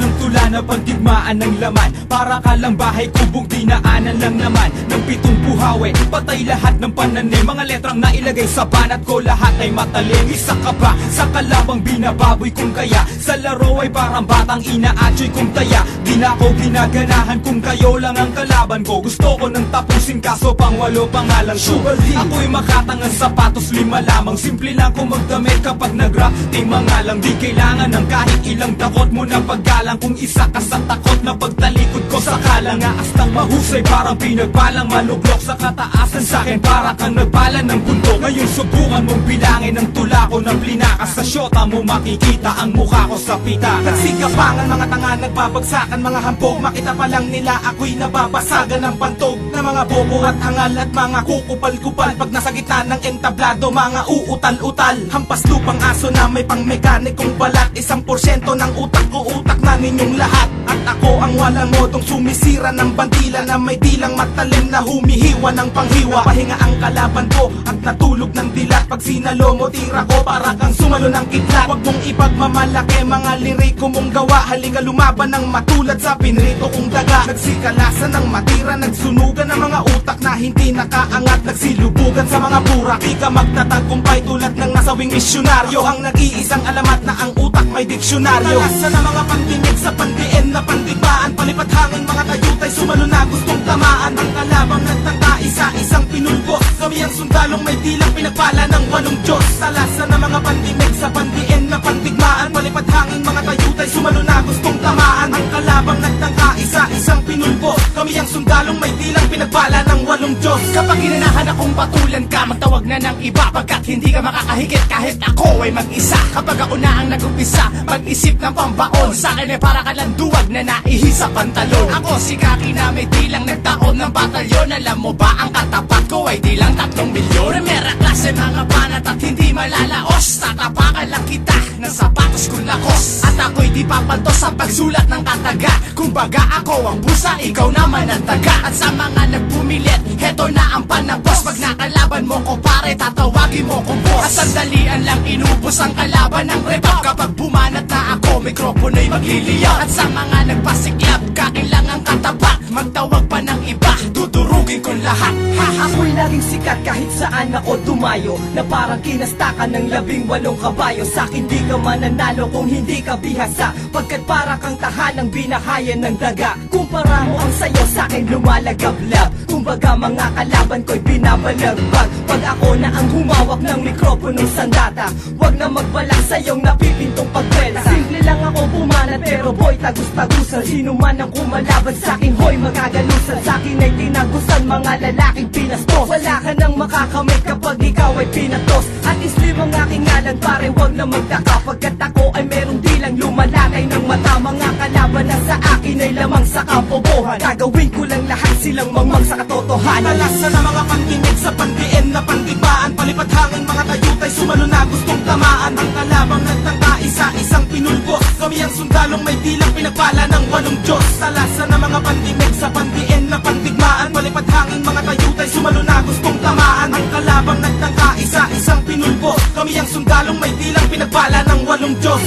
ng tula na pagdigmaan ng laman. Para ka lang bahay kubong dinaanan lang naman ng pitong buhawi. Patay lahat ng pananim, mga letrang nailagay sa banat ko, lahat ay matalim. Isa ka ba sa kalabang binababoy kung kaya? Sa laro ay parang batang inaatsoy kung taya. Di na ako ginaganahan kung kayo lang ang kalaban ko. Gusto ko nang tapusin kaso pang walo pangalan ko. Ako'y makatangang sapatos, lima lamang. Simple lang kung magdamit kapag nag-rap. Di mga lang, di kailangan ng kahit ilang dakot mo na paggalang. Kung isa ka sa takot na pagtalikod ko sa kalanga. Astang mahusay parang pinagbalang malublok sa kataasan. Sa'kin para kang nagbalan ng bundok. Ngayon subukan mong bilangin ang tula ko ng plinakas. Sa syota mo makikita ang mukha ko sa pita. Nagsikapangan mga tanga, nagbabagsakan mga hambog. Makita pa lang nila ako'y nababasagan ng pantog na mga bobo at hangal at mga kukupal-kupal. Pag nasa gitna ng entablado, mga uutal-utal. Hampas lupang aso na may pang mekanikong balat. 1% ng utak ko, utak na ninyong lahat. At ako ang walang modong sumisira ng bandila na may dilang matalim na humihiwa ng panghiwa. Pahinga ang kalaban ko at natulog ng dilat. Pag sinalo mo tira ko para kang sumalo ng kidlat. Huwag mong ipagmamalaki mga liriko mong gawa. Halika lumaban ng matulad sa pinrito kong daga. Nagsikalasan ng matira, nagsunugan ng mga utak na hindi nakaangat. Nagsilubugan sa mga burak, di ka magtatagumpay tulad ng nasawing misyonaryo. Ang nag-iisang alamat na ang utak may diksyonaryo. Nalasan ng mga pandinig sa pandiin na pandigbaan. Palipat hangin mga tayutay, sumalo na gustong tamaan. Ang kalabang nagtangka, isa-isang pinulbos. Kami ang sundalong may dilang pinagpala ng walong Diyos. Talasan ng mga pandinig sa pandiin na pandigmaan. Palipat hangin mga tayutay, sumalo na gustong tamaan. Ang kalabang nagtangka, isa-isang pinulbos. Kami ang sundalong may dilang pinagpala ng walong Diyos. Kapag inanahan akong patulan ka, magtawag na ng iba. Pagkat hindi ka makakahigit kahit ako ay mag-isa. Kapag ako na ang nag-umpisa, mag-isip ng pambaon. Sa'kin ay para ka lang duwag na naihi sa pantalon. Ako si Kaki na may dilang nagtaon ng batalyon. Alam mo ba ang katapat ko ay dilang 3 milyon. Primera klase mga banat at hindi malalaos. Tatapakan lang kita ng sapatos kong lakos. At ako'y di papantos sa pagsulat ng kataga. Kumbaga ako ang busa, ikaw naman ang taga. At sa mga nagpumilit, heto na ang panagpos. Pag nakalaban mo ko pare, tatawagin mo kong boss. At sandalian lang inubos ang kalaban ng repap. Kapag bumanat na ako, mikropono'y magliliyaw. At sa mga nagpasiklab, kain lang ang katapat. Magtawag pa ng iba, dudurugin kong lahat. Ako'y laging sikat kahit saan ako tumayo. Na parang kinastakan ng 18 kabayo. Sa'kin di ka mananalo kung hindi ka bihasa. Pagkat para kang tahanang binahayan ng daga. Kumpara mo ang sayo, sa'kin lumalagablab. Kumbaga mga kalaban ko'y binabalagbag. Pag ako na ang humawak ng mikroponong sandata, wag na magbalak sa iyong napipintong pagpelta. Simple lang ako bumanat pero boy tagus-tagusan. Sino man ang kumalaban sa'kin hoy magagalusan. Sa'kin ay tinagusan mga lalaking pinastos. Wala ka nang makakamit kapag ikaw ay pinatos. At islim ang aking ngalan pare wag na magtaka. Pagkat ako ay merong dilang lumalatay ng mata. Mga kalaban na sa akin ay lamang sa kabobohan. Gagawin ko lang lahat silang mangmang sa katotohanan. Nalasan na mga pandinig sa pandiin na pandigbaan. Palipat hangin mga tayutay, sumalo na gustong tamaan. Ang kalabang nagtangka, isa-isang pinulbos. Kami ang sundalong may dilang pinagpala ng walong Diyos. Talasan na mga pandinig sa pandiin na pandigmaan. Palipat hangin mga tayutay, sumalo na gustong tamaan. Ang kalabang nagtangka, isa-isang pinulbos. Kami ang sundalong may dilang pinagpala ng walong Diyos.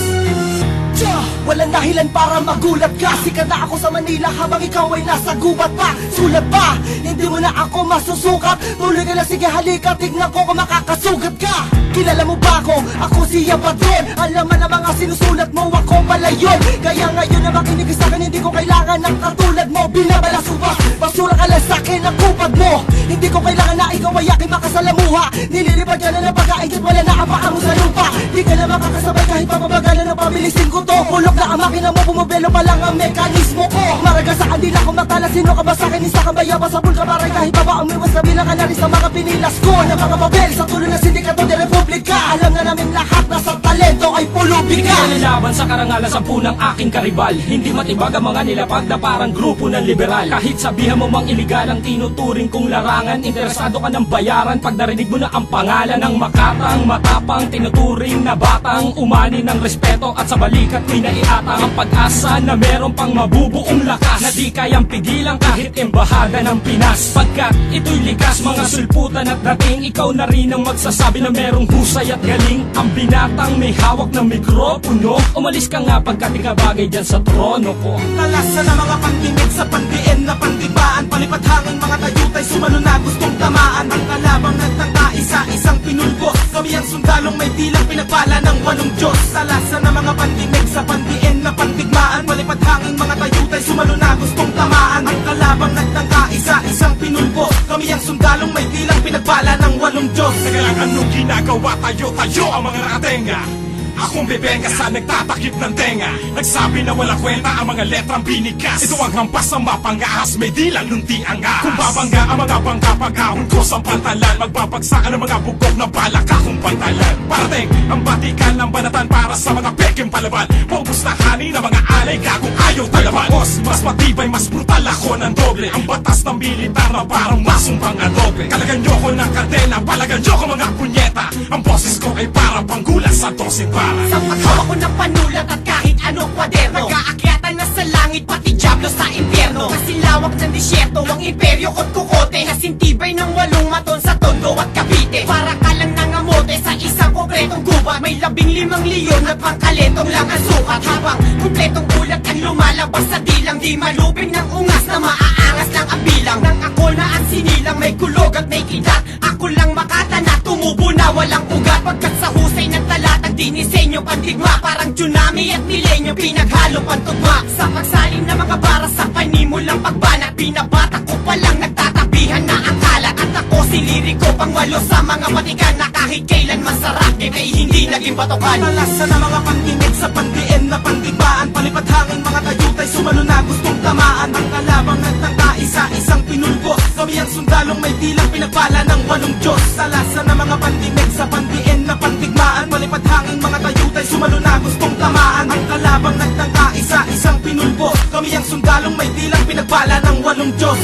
Walang dahilan para magulat ka. Sikat na ako sa Manila habang ikaw ay nasa gubat pa. Sulat pa, hindi mo na ako masusukat. Tuloy ka na, sige halika, tignan ko kung makakasugat ka. Kilala mo ba ako? Ako si Yapadren. Alam mo na mga sinusulat mo, ako pala yun. Kaya ngayon na makinig sa akin, hindi ko kailangan ng katulad mo. Binabalasuba, basura ka lang sa akin ang kupad mo. Hindi ko kailangan na ikaw ay aking makasalamuha. Nililipad ka na ng pagkaingit, wala na ang paa mo sa lupa. Di ka na makakasabay kahit papabagalan ng pabilisin ko to. Pulok na ang makina mo, bumabelo pa lang ang mekanismo ko. Maraga sa kandila ko magtala, sino ka ba sa akin? Isa kang bayaba sa bulka, parang kahit baba umiwas na bilang ka na rin sa mga pinilas ko. Na mga babel sa tuloy ng sindikato de Republika. Alam na namin lahat na sa talento ay pulubi Hindi ka. ka nalalaban sa karangalan sa punang aking karibal. Hindi matibag ang mga nilapag na parang grupo ng liberal. Kahit sabihan mo mang iligal ang tinuturing kong larangan, interesado ka ng bayaran pag narinig mo na ang pangalan ng makatang, matapang, tinuturing na batang umani ng respeto at sa balikat ko'y naiatang ang pag-asa na meron pang mabubuong lakas na di kayang pigilan kahit embahada ng Pinas. Pagkat ito'y likas, mga sulputan at dating, ikaw na rin ang magsasabi na merong husay at galing. Ang binatang may hawak ng mikro mikropono. Umalis ka nga pagkat di ka bagay dyan sa trono ko. Talasan ng mga pandinig sa pandiin na pandibaan. Palipat hangin mga tayutay sumalo na gustong tamaan. Ang kalabang nagtangka isa-isang pinulbos. Kami ang sundalong may dilang pinagpala ng walong Diyos. Talasan ng mga pandinig sa pandiin na pandigmaan. Palipat hangin mga tayutay sumalo na gustong tamaan. Ang kalabang nagtangka isa-isang pinulbos. Kami ang sundalong may dilang pinagpala ng walong Diyos. Teka lang, anong ginagawa tayo ang mga nakatenga? Akong bebenga sa nagtatakip ng tenga. Nagsabi na wala kwenta ang mga letrang binigas. Ito ang hampas ng mapangahas, may dilang nunti ang ahas. Kung babangga ang mga bangga pag-ahon ko sa pantalan, magbabagsakan ang mga bugok na balak akong pantalan. Parating ang batikan ng banatan para sa mga peking palaban. Paubos na hanin ng mga alay kagong ayaw talaban. Boss, mas matibay, mas brutal ako ng doble. Ang batas ng militar na parang masumpang adobe. Kalagan nyo ko ng kadena, palagan nyo ko mga punyeta. Ang boses ko ay parang panggulas sa 12 para. Sa paghawa ko ng panulat at kahit anong kwaderno, nag-aakyatan na sa langit pati dyablo sa impyerno. Kasi lawak ng disyerto ang imperyo ko't kukote. Nasintibay ng 8 maton sa Tondo at Cavite. Para ka lang nangamote sa isang konkretong gubat. May 15 leon at pangkalentong lang ang sukat. Habang kumpletong ulat ang lumalabas sa dilang. Di maluping ng ungas na maaangas lang ang bilang. Nang ako na ang sinilang may kulog at may kidat. Ako lang makatana, tumubo na walang ugat. Pagkat sa husay ng talatag dinisenyo pandigma. Parang tsunami at milenyo pinaghalo pantugma. Sa pagsaling na mga bara sa panimulang pagbanat. Binabata ko palang nagtatabihan na ang kalat. At ako siliriko pang 8 sa mga matikan. Na kahit kailan masarap ay hindi naging batokan. Talasan ng mga pandinig sa pandiin na pandibaan. Palipat hangin mga tayutay sumalo na gustong tamaan. Ang kalabang nagtangka isa-isang pinulbos. Kami ang sundalong may dilang pinagpala ng 8 Diyos. Talasan ng mga pandinig sa pandiin na pandigmaan. Palipat hangin mga tayutay sumalo na gustong tamaan. Ang kalabang nagtangka isa-isang pinulbos. Kami ang sundalong may dilang pinagpala ng 8 Diyos.